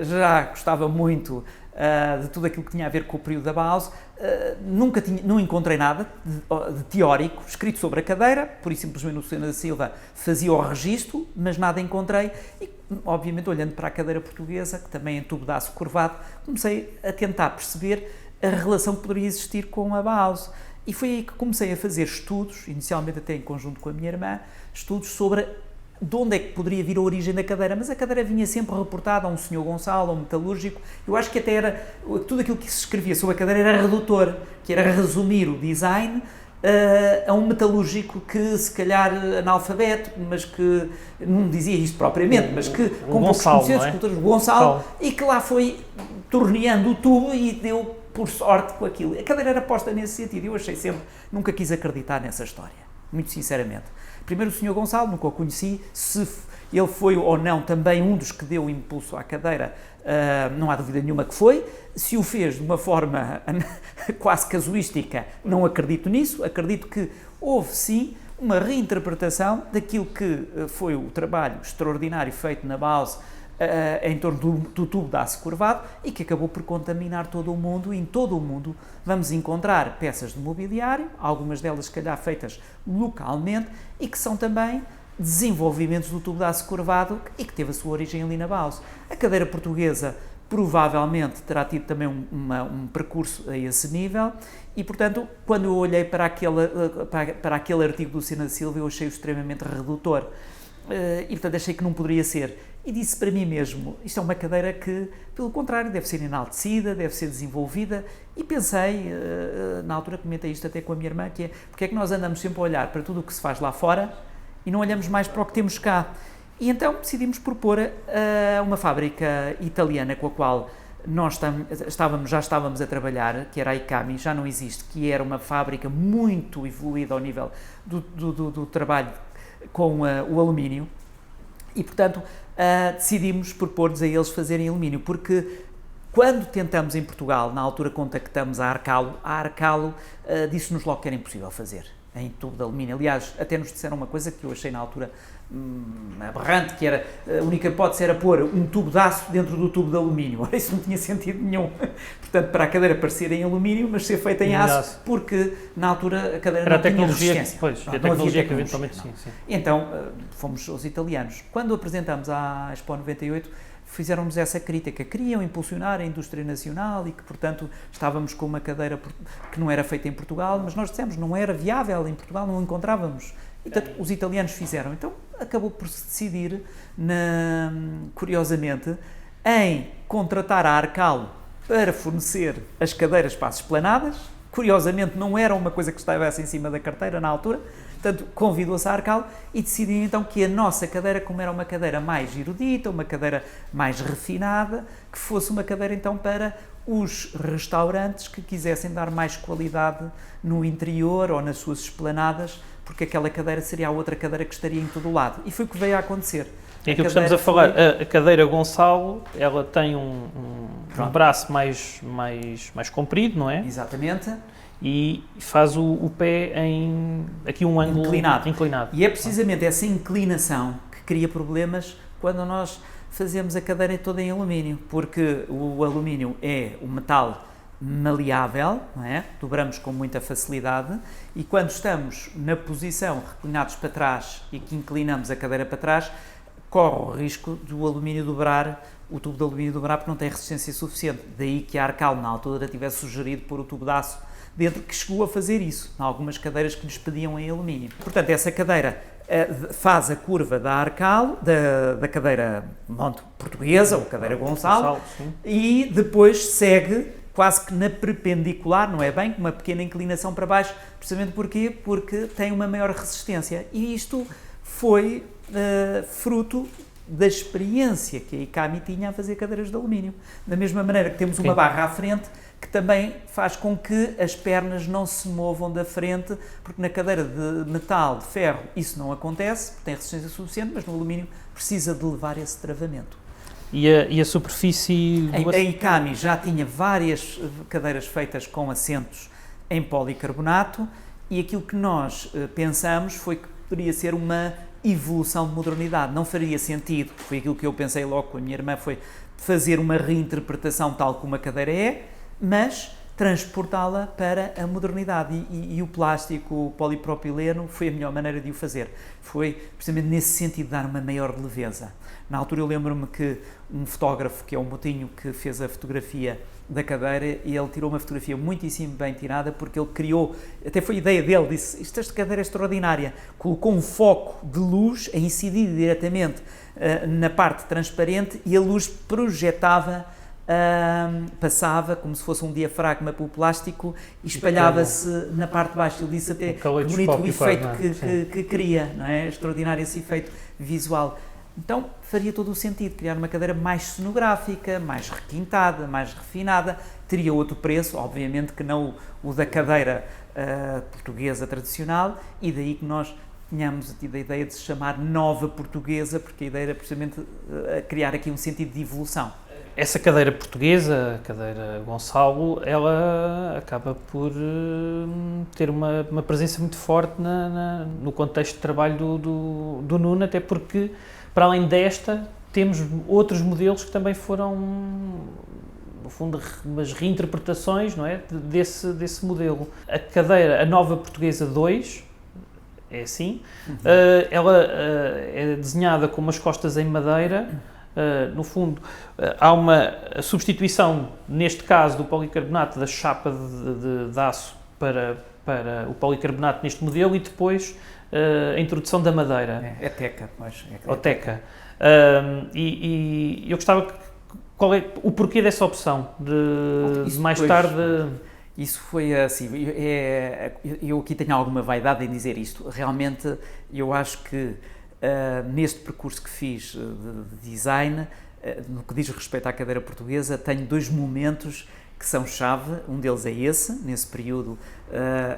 já gostava muito de tudo aquilo que tinha a ver com o período da Bauhaus, não encontrei nada de teórico escrito sobre a cadeira, por isso simplesmente o Sena da Silva fazia o registro, mas nada encontrei, e obviamente olhando para a cadeira portuguesa, que também é em tubo de aço curvado, comecei a tentar perceber a relação que poderia existir com a Bauhaus, e foi aí que comecei a fazer estudos, inicialmente até em conjunto com a minha irmã, estudos sobre de onde é que poderia vir a origem da cadeira, mas a cadeira vinha sempre reportada a um senhor Gonçalo, a um metalúrgico. Eu acho que até era, tudo aquilo que se escrevia sobre a cadeira era redutor, que era resumir o design a um metalúrgico que se calhar analfabeto, mas que não dizia isto propriamente, mas que com poucos conhecimentos, o Gonçalo, e que lá foi torneando o tubo e deu por sorte com aquilo. A cadeira era posta nesse sentido, eu achei sempre, nunca quis acreditar nessa história, muito sinceramente. Primeiro o Sr. Gonçalo, nunca o conheci, se ele foi ou não também um dos que deu impulso à cadeira, não há dúvida nenhuma que foi. Se o fez de uma forma quase casuística, não acredito nisso, acredito que houve sim uma reinterpretação daquilo que foi o trabalho extraordinário feito na Bauhaus em torno do tubo de aço curvado e que acabou por contaminar todo o mundo, e em todo o mundo vamos encontrar peças de mobiliário, algumas delas se calhar feitas localmente e que são também desenvolvimentos do tubo de aço curvado e que teve a sua origem ali na Bauhaus. A cadeira portuguesa provavelmente terá tido também um percurso a esse nível e, portanto, quando eu olhei para aquele artigo do Sena da Silva, eu achei-o extremamente redutor e, portanto, achei que não poderia ser. E disse para mim mesmo, isto é uma cadeira que, pelo contrário, deve ser enaltecida, deve ser desenvolvida, e pensei, na altura comentei isto até com a minha irmã, que é, porque é que nós andamos sempre a olhar para tudo o que se faz lá fora e não olhamos mais para o que temos cá. E então decidimos propor uma fábrica italiana com a qual nós já estávamos a trabalhar, que era a Icami, já não existe, que era uma fábrica muito evoluída ao nível do trabalho com o alumínio, e portanto decidimos propor-lhes a eles fazerem alumínio, porque quando tentamos em Portugal, na altura contactamos a Arcalo disse-nos logo que era impossível fazer em tubo de alumínio. Aliás, até nos disseram uma coisa que eu achei na altura aberrante, que era, a única hipótese era pôr um tubo de aço dentro do tubo de alumínio. Ora, isso não tinha sentido nenhum. Portanto, para a cadeira parecer em alumínio, mas ser feita em aço, porque na altura a cadeira era não tinha resistência. Pois, a tecnologia que eventualmente sim. Então, fomos os italianos. Quando apresentámos à Expo 98, fizeram-nos essa crítica, queriam impulsionar a indústria nacional e que, portanto, estávamos com uma cadeira que não era feita em Portugal, mas nós dissemos, não era viável em Portugal, não encontrávamos. E, portanto, os italianos fizeram. Então, acabou por se decidir, curiosamente, em contratar a Arcalo para fornecer as cadeiras para as esplanadas, curiosamente não era uma coisa que estivesse em cima da carteira na altura, portanto convidou-se a Arcal e decidiu então que a nossa cadeira, como era uma cadeira mais erudita, uma cadeira mais refinada, que fosse uma cadeira então para os restaurantes que quisessem dar mais qualidade no interior ou nas suas esplanadas, porque aquela cadeira seria a outra cadeira que estaria em todo o lado. E foi o que veio a acontecer. É aquilo que estamos a falar, a cadeira Gonçalo, ela tem um braço mais comprido, não é? Exatamente. E faz o pé aqui um ângulo inclinado. E é precisamente essa inclinação que cria problemas quando nós fazemos a cadeira toda em alumínio, porque o alumínio é um metal maleável, não é? Dobramos com muita facilidade, e quando estamos na posição reclinados para trás e que inclinamos a cadeira para trás, corre o risco do alumínio dobrar, o tubo de alumínio dobrar, porque não tem resistência suficiente. Daí que a Arcal na altura tivesse sugerido pôr o tubo de aço dentro, que chegou a fazer isso, em algumas cadeiras que lhes pediam em alumínio. Portanto, essa cadeira faz a curva da Arcal, da cadeira monte portuguesa, ou cadeira Gonçalo, e depois segue quase que na perpendicular, não é bem, com uma pequena inclinação para baixo, precisamente porquê? Porque tem uma maior resistência. E isto foi fruto da experiência que a ICAMI tinha a fazer cadeiras de alumínio. Da mesma maneira que temos uma barra à frente, que também faz com que as pernas não se movam da frente, porque na cadeira de metal, de ferro, isso não acontece, porque tem resistência suficiente, mas no alumínio precisa de levar esse travamento. E a superfície... A ICAMI já tinha várias cadeiras feitas com assentos em policarbonato, e aquilo que nós pensamos foi que poderia ser uma evolução de modernidade. Não faria sentido, foi aquilo que eu pensei logo com a minha irmã, foi fazer uma reinterpretação tal como a cadeira é, mas transportá-la para a modernidade, e o plástico, o polipropileno, foi a melhor maneira de o fazer. Foi precisamente nesse sentido, dar uma maior leveza. Na altura eu lembro-me que um fotógrafo, que é o Motinho, que fez a fotografia da cadeira, e ele tirou uma fotografia muitíssimo bem tirada, porque ele criou, até foi a ideia dele, disse, esta cadeira é extraordinária, colocou um foco de luz a incidir diretamente na parte transparente, e a luz projetava, passava como se fosse um diafragma pelo plástico e espalhava-se na parte de baixo. Ele disse até bonito o efeito que cria, não é? Extraordinário esse efeito visual. Então faria todo o sentido criar uma cadeira mais cenográfica, mais requintada, mais refinada. Teria outro preço, obviamente que não o da cadeira portuguesa tradicional, e daí que nós tínhamos tido a ideia de se chamar Nova Portuguesa, porque a ideia era precisamente criar aqui um sentido de evolução. Essa cadeira portuguesa, a cadeira Gonçalo, ela acaba por ter uma presença muito forte no contexto de trabalho do Nuno, até porque, para além desta, temos outros modelos que também foram, no fundo, umas reinterpretações, não é, desse modelo. A Nova Portuguesa 2, é assim, ela é desenhada com umas costas em madeira. No fundo, há uma substituição, neste caso, do policarbonato, da chapa de aço para o policarbonato neste modelo, e depois a introdução da madeira. É teca, mas ou teca. E eu gostava qual é o porquê dessa opção de mais tarde... Isso foi assim, eu aqui tenho alguma vaidade em dizer isto. Realmente, eu acho que neste percurso que fiz de design, no que diz respeito à cadeira portuguesa, tenho dois momentos que são chave. Um deles é esse, nesse período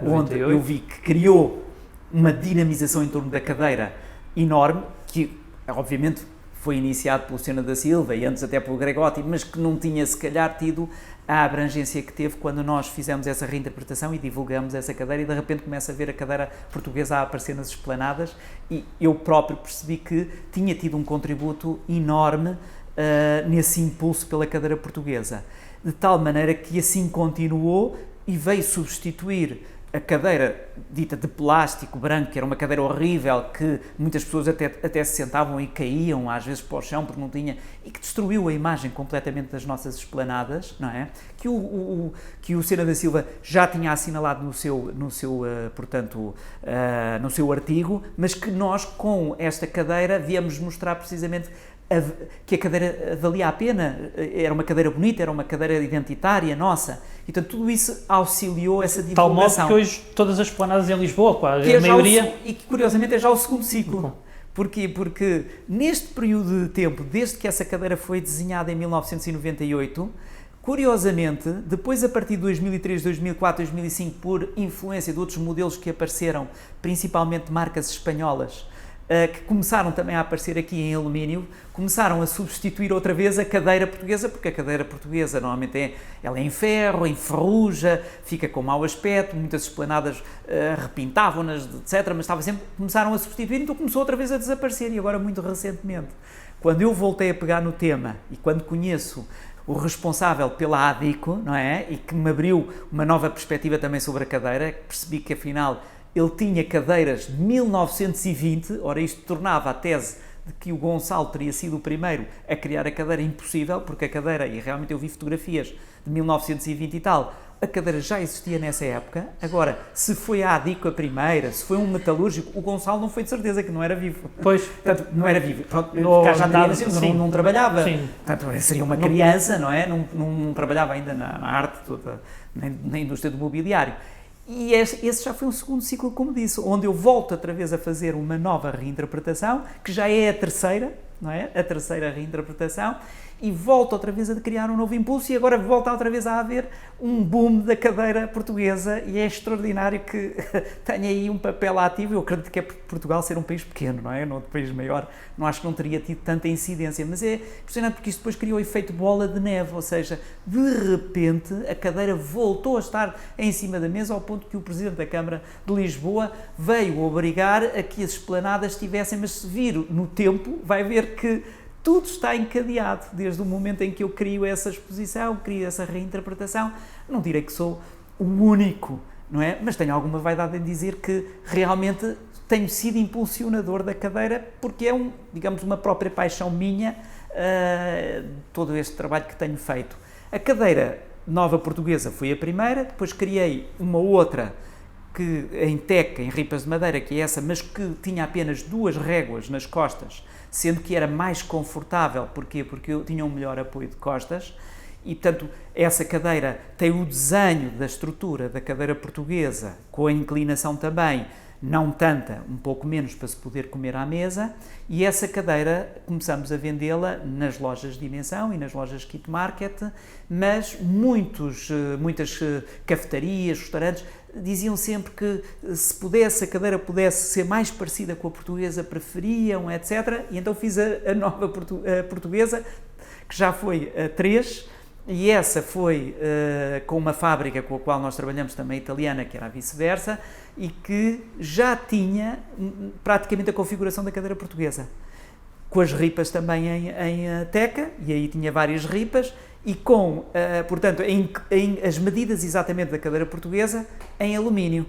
onde eu vi que criou uma dinamização em torno da cadeira enorme, que obviamente foi iniciado pelo Senna da Silva e antes até pelo Gregotti, mas que não tinha se calhar tido a abrangência que teve quando nós fizemos essa reinterpretação e divulgamos essa cadeira, e de repente começa a ver a cadeira portuguesa a aparecer nas esplanadas, e eu próprio percebi que tinha tido um contributo enorme nesse impulso pela cadeira portuguesa, de tal maneira que assim continuou e veio substituir a cadeira dita de plástico branco, que era uma cadeira horrível, que muitas pessoas até se sentavam e caíam às vezes para o chão porque não tinha, e que destruiu a imagem completamente das nossas esplanadas, não é? Que o Senna da Silva já tinha assinalado no seu artigo, mas que nós com esta cadeira viemos mostrar precisamente que a cadeira valia a pena, era uma cadeira bonita, era uma cadeira identitária nossa, e portanto tudo isso auxiliou essa divulgação. Tal modo que hoje todas as esplanadas em Lisboa, quase a maioria... E que curiosamente é já o segundo ciclo. Porquê? Porque neste período de tempo, desde que essa cadeira foi desenhada em 1998, curiosamente, depois a partir de 2003, 2004, 2005, por influência de outros modelos que apareceram, principalmente marcas espanholas, que começaram também a aparecer aqui em alumínio, começaram a substituir outra vez a cadeira portuguesa, porque a cadeira portuguesa normalmente ela é em ferro, enferruja, fica com mau aspecto, muitas esplanadas repintavam-nas, etc., mas começaram a substituir, então começou outra vez a desaparecer, e agora muito recentemente, quando eu voltei a pegar no tema, e quando conheço o responsável pela ADICO, não é? E que me abriu uma nova perspectiva também sobre a cadeira, percebi que afinal ele tinha cadeiras de 1920, ora isto tornava a tese de que o Gonçalo teria sido o primeiro a criar a cadeira impossível, porque a cadeira, e realmente eu vi fotografias de 1920 e tal, a cadeira já existia nessa época. Agora, se foi a ADICO a primeira, se foi um metalúrgico, o Gonçalo não foi de certeza que não era vivo. Pois. Portanto, não era vivo. Pronto, já teria não trabalhava. Sim. Portanto, seria uma criança, não é? Não trabalhava ainda na arte toda, nem na indústria do mobiliário. E esse já foi um segundo ciclo, como disse, onde eu volto outra vez a fazer uma nova reinterpretação, que já é a terceira, não é? A terceira reinterpretação, e volto outra vez a criar um novo impulso, e agora volta outra vez a haver um boom da cadeira portuguesa, e é extraordinário que tenha aí um papel ativo. Eu acredito que é por Portugal ser um país pequeno, não é? Num país maior, não acho que não teria tido tanta incidência, mas é impressionante porque isto depois criou o efeito bola de neve, ou seja, de repente a cadeira voltou a estar em cima da mesa, ao ponto que o Presidente da Câmara de Lisboa veio obrigar a que as esplanadas estivessem, mas se vir no tempo, vai ver que tudo está encadeado, desde o momento em que eu crio essa exposição, crio essa reinterpretação. Não direi que sou o único, não é? Mas tenho alguma vaidade em dizer que realmente tenho sido impulsionador da cadeira, porque é digamos, uma própria paixão minha, todo este trabalho que tenho feito. A cadeira nova portuguesa foi a primeira, depois criei uma outra que em teca, em ripas de madeira, que é essa, mas que tinha apenas 2 réguas nas costas, sendo que era mais confortável. Porquê? Porque eu tinha um melhor apoio de costas, e portanto essa cadeira tem o desenho da estrutura da cadeira portuguesa, com a inclinação também, não tanta, um pouco menos para se poder comer à mesa, e essa cadeira começamos a vendê-la nas lojas de dimensão e nas lojas kit market, mas muitas cafetarias, restaurantes, diziam sempre que se a cadeira pudesse ser mais parecida com a portuguesa, preferiam, etc. E então fiz a nova portuguesa, que já foi a 3, e essa foi com uma fábrica com a qual nós trabalhamos também, italiana, que era a vice-versa, e que já tinha praticamente a configuração da cadeira portuguesa, com as ripas também em teca, e aí tinha várias ripas, e com, portanto, as medidas exatamente da cadeira portuguesa em alumínio.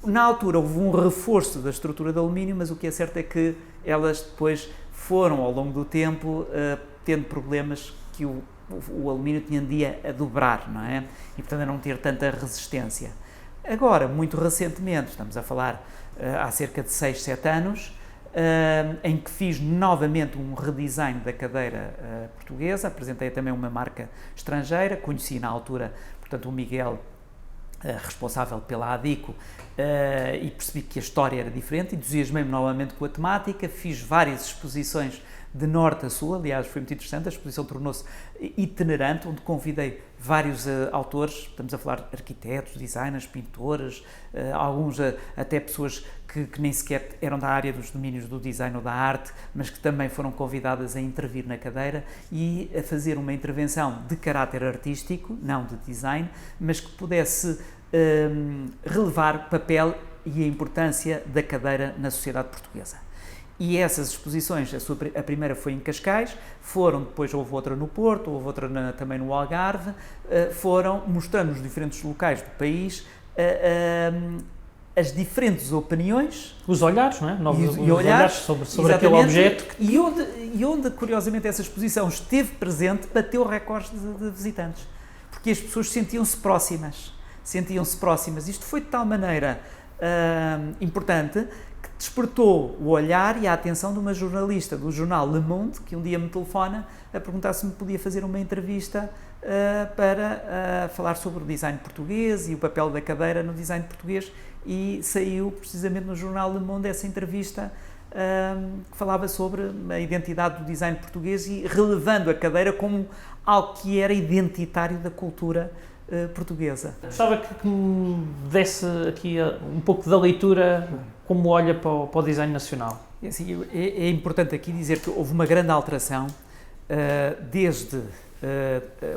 Na altura houve um reforço da estrutura de alumínio, mas o que é certo é que elas depois foram, ao longo do tempo, tendo problemas que o alumínio tendia a dobrar, não é? E, portanto, a não ter tanta resistência. Agora, muito recentemente, estamos a falar há cerca de 6, 7 anos, em que fiz novamente um redesign da cadeira portuguesa, apresentei também uma marca estrangeira, conheci na altura, portanto, o Miguel, responsável pela ADICO, e percebi que a história era diferente, entusiasmei-me novamente com a temática, fiz várias exposições de norte a sul. Aliás, foi muito interessante, a exposição tornou-se itinerante, onde convidei vários autores, estamos a falar de arquitetos, designers, pintores, alguns até pessoas que nem sequer eram da área dos domínios do design ou da arte, mas que também foram convidadas a intervir na cadeira e a fazer uma intervenção de caráter artístico, não de design, mas que pudesse relevar o papel e a importância da cadeira na sociedade portuguesa. E essas exposições, a primeira foi em Cascais, depois houve outra no Porto, houve outra também no Algarve, foram mostrando nos diferentes locais do país as diferentes opiniões. Os olhares, não é? Os olhares sobre aquele objeto. E onde, curiosamente, essa exposição esteve presente, bateu recordes de visitantes. Porque as pessoas sentiam-se próximas. Isto foi de tal maneira importante que despertou o olhar e a atenção de uma jornalista do jornal Le Monde, que um dia me telefona a perguntar se me podia fazer uma entrevista para falar sobre o design português e o papel da cadeira no design português, e saiu precisamente no jornal Le Monde essa entrevista que falava sobre a identidade do design português e relevando a cadeira como algo que era identitário da cultura portuguesa. Gostava que me desse aqui um pouco da leitura, como olha para o design nacional. Assim, é importante aqui dizer que houve uma grande alteração desde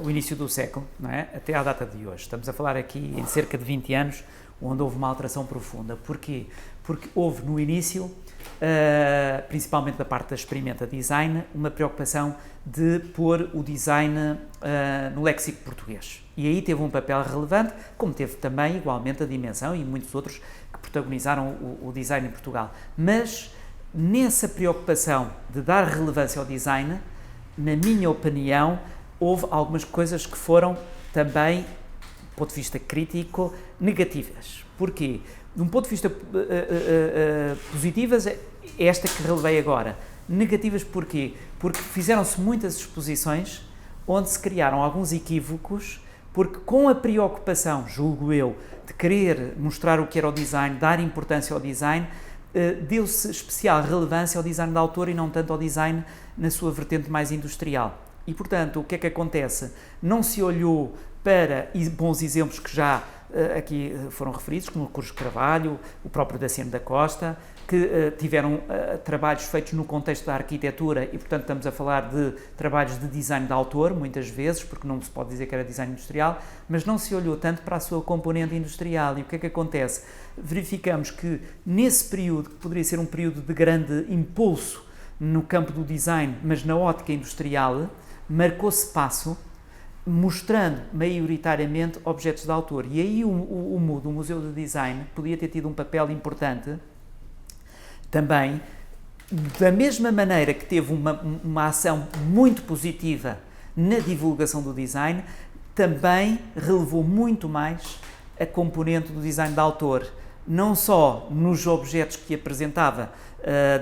o início do século, não é? Até à data de hoje. Estamos a falar aqui em cerca de 20 anos, onde houve uma alteração profunda. Porquê? Porque houve no início, principalmente da parte da experimenta design, uma preocupação de pôr o design no léxico português. E aí teve um papel relevante, como teve também igualmente a Dimensão e muitos outros que protagonizaram o design em Portugal. Mas nessa preocupação de dar relevância ao design, na minha opinião, houve algumas coisas que foram também, do ponto de vista crítico, negativas. Porquê? De um ponto de vista positivas, é esta que relevei agora. Negativas porquê? Porque fizeram-se muitas exposições onde se criaram alguns equívocos, porque com a preocupação, julgo eu, de querer mostrar o que era o design, dar importância ao design, deu-se especial relevância ao design de autor e não tanto ao design na sua vertente mais industrial. E, portanto, o que é que acontece? Não se olhou para bons exemplos que já aqui foram referidos, como o Cruz Carvalho, o próprio Daciano da Costa, que tiveram trabalhos feitos no contexto da arquitetura e, portanto, estamos a falar de trabalhos de design de autor, muitas vezes, porque não se pode dizer que era design industrial, mas não se olhou tanto para a sua componente industrial. E o que é que acontece? Verificamos que, nesse período, que poderia ser um período de grande impulso no campo do design, mas na ótica industrial, marcou-se passo, mostrando maioritariamente objetos de autor. E aí o MUD, o Museu de Design, podia ter tido um papel importante também, da mesma maneira que teve uma ação muito positiva na divulgação do design, também relevou muito mais a componente do design de autor, não só nos objetos que apresentava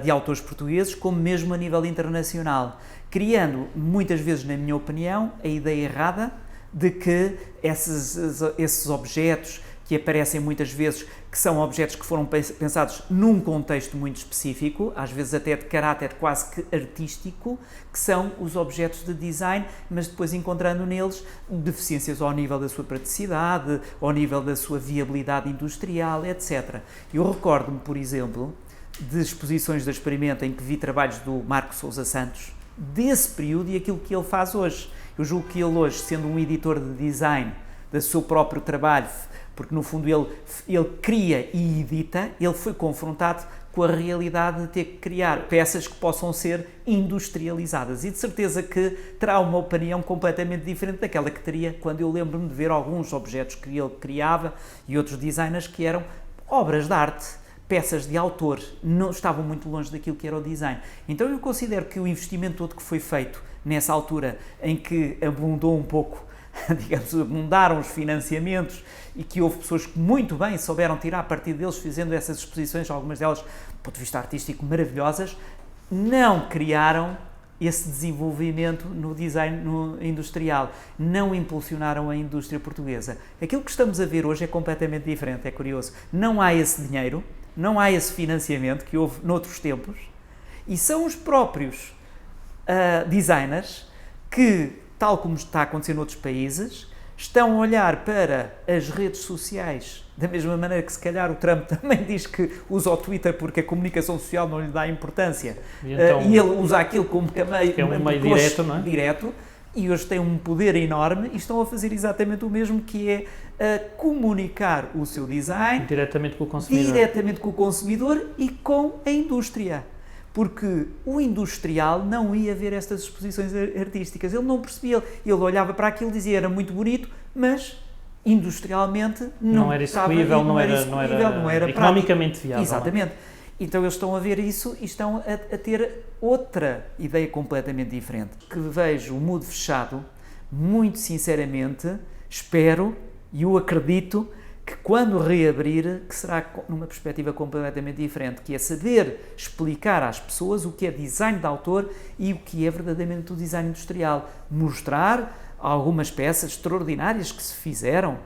de autores portugueses, como mesmo a nível internacional, criando, muitas vezes, na minha opinião, a ideia errada de que esses objetos que aparecem muitas vezes, que são objetos que foram pensados num contexto muito específico, às vezes até de caráter quase que artístico, que são os objetos de design, mas depois encontrando neles deficiências ao nível da sua praticidade, ao nível da sua viabilidade industrial, etc. Eu recordo-me, por exemplo, de exposições da Experimenta em que vi trabalhos do Marco Sousa Santos, desse período e aquilo que ele faz hoje. Eu julgo que ele hoje, sendo um editor de design do seu próprio trabalho, porque no fundo ele cria e edita, ele foi confrontado com a realidade de ter que criar peças que possam ser industrializadas e de certeza que terá uma opinião completamente diferente daquela que teria quando eu lembro-me de ver alguns objetos que ele criava e outros designers que eram obras de arte, peças de autor, não estavam muito longe daquilo que era o design. Então eu considero que o investimento todo que foi feito nessa altura em que abundou um pouco, digamos, abundaram os financiamentos e que houve pessoas que muito bem souberam tirar partido deles fazendo essas exposições, algumas delas, do ponto de vista artístico, maravilhosas, não criaram esse desenvolvimento no design industrial, não impulsionaram a indústria portuguesa. Aquilo que estamos a ver hoje é completamente diferente, é curioso. Não há esse dinheiro, não há esse financiamento que houve noutros tempos e são os próprios designers que, tal como está a acontecer noutros países, estão a olhar para as redes sociais da mesma maneira que se calhar o Trump também diz que usa o Twitter porque a comunicação social não lhe dá importância então, e ele usa aquilo como meio direto, não é? Direto, e hoje tem um poder enorme e estão a fazer exatamente o mesmo, que é comunicar o seu design diretamente com o consumidor e com a indústria. Porque o industrial não ia ver estas exposições artísticas, ele não percebia, ele olhava para aquilo e dizia era muito bonito, mas industrialmente não era execuível, não era economicamente viável. Exatamente. Então eles estão a ver isso e estão a ter outra ideia completamente diferente. Que vejo o MUD fechado, muito sinceramente, espero e eu acredito que quando reabrir, que será numa perspectiva completamente diferente, que é saber explicar às pessoas o que é design de autor e o que é verdadeiramente o design industrial. Mostrar algumas peças extraordinárias que se fizeram,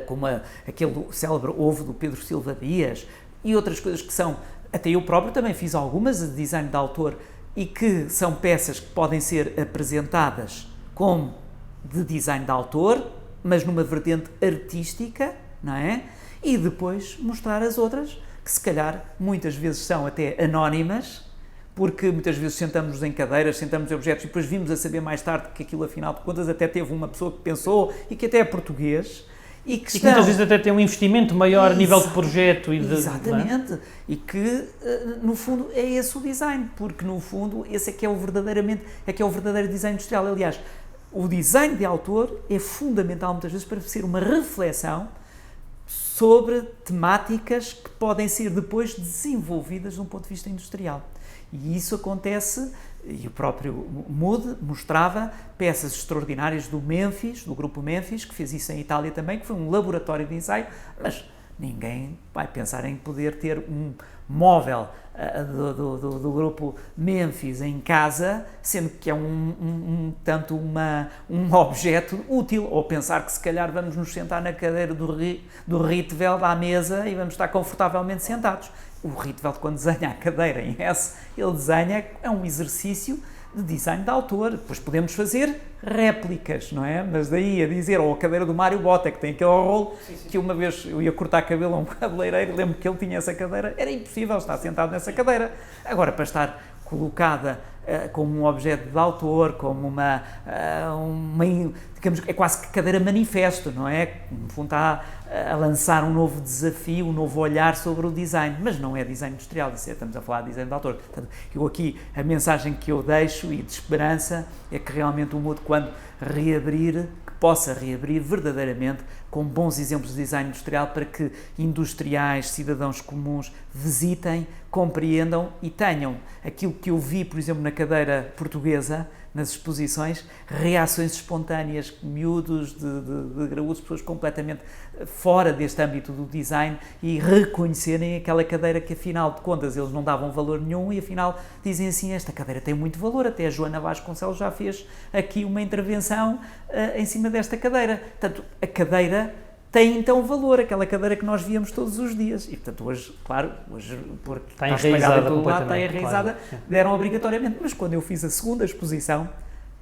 como aquele célebre ovo do Pedro Silva Dias e outras coisas que são, até eu próprio também fiz algumas de design de autor e que são peças que podem ser apresentadas como de design de autor, mas numa vertente artística, não é? E depois mostrar as outras, que se calhar muitas vezes são até anónimas, porque muitas vezes sentamos em cadeiras, sentamos em objetos e depois vimos a saber mais tarde que aquilo, afinal de contas, até teve uma pessoa que pensou e que até é português. E que muitas vezes até tem um investimento maior a nível de projeto. Exatamente. E que, no fundo, é esse o design, porque, no fundo, esse é que é o verdadeiro design industrial. Aliás, o design de autor é fundamental, muitas vezes, para ser uma reflexão sobre temáticas que podem ser depois desenvolvidas de um ponto de vista industrial. E isso acontece, e o próprio Mood mostrava peças extraordinárias do Memphis, do grupo Memphis, que fez isso em Itália também, que foi um laboratório de ensaio, mas ninguém vai pensar em poder ter um móvel do grupo Memphis em casa, sendo que é tanto um objeto útil, ou pensar que se calhar vamos nos sentar na cadeira do Rietveld à mesa e vamos estar confortavelmente sentados. O Rietveld, quando desenha a cadeira em S, ele desenha, é um exercício de design de autor. Depois podemos fazer réplicas, não é? Mas daí a dizer, ou a cadeira do Mário Bota, que tem aquele rolo, que uma vez eu ia cortar cabelo a um cabeleireiro, lembro que ele tinha essa cadeira, era impossível estar sentado nessa cadeira. Agora, para estar colocada como um objeto de autor, como digamos, é quase que cadeira manifesto, não é? No fundo está a lançar um novo desafio, um novo olhar sobre o design, mas não é design industrial, estamos a falar de design de autor. Portanto, eu aqui, a mensagem que eu deixo e de esperança é que realmente o Mood, quando reabrir, que possa reabrir verdadeiramente com bons exemplos de design industrial para que industriais, cidadãos comuns visitem, compreendam e tenham aquilo que eu vi, por exemplo, na cadeira portuguesa, nas exposições, reações espontâneas, miúdos, de graúdos, pessoas completamente fora deste âmbito do design e reconhecerem aquela cadeira que, afinal de contas, eles não davam valor nenhum e, afinal, dizem assim, esta cadeira tem muito valor, até a Joana Vasconcelos já fez aqui uma intervenção em cima desta cadeira. Portanto, a cadeira tem então valor, aquela cadeira que nós víamos todos os dias. E, portanto, hoje, claro, porque está enraizada em todo lado, está enraizada, claro, deram obrigatoriamente. Mas quando eu fiz a segunda exposição,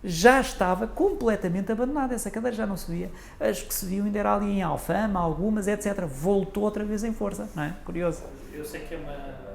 já estava completamente abandonada. Essa cadeira já não se via. As que se viam ainda era ali em Alfama, algumas, etc. Voltou outra vez em força, não é? Curioso. Eu sei que é uma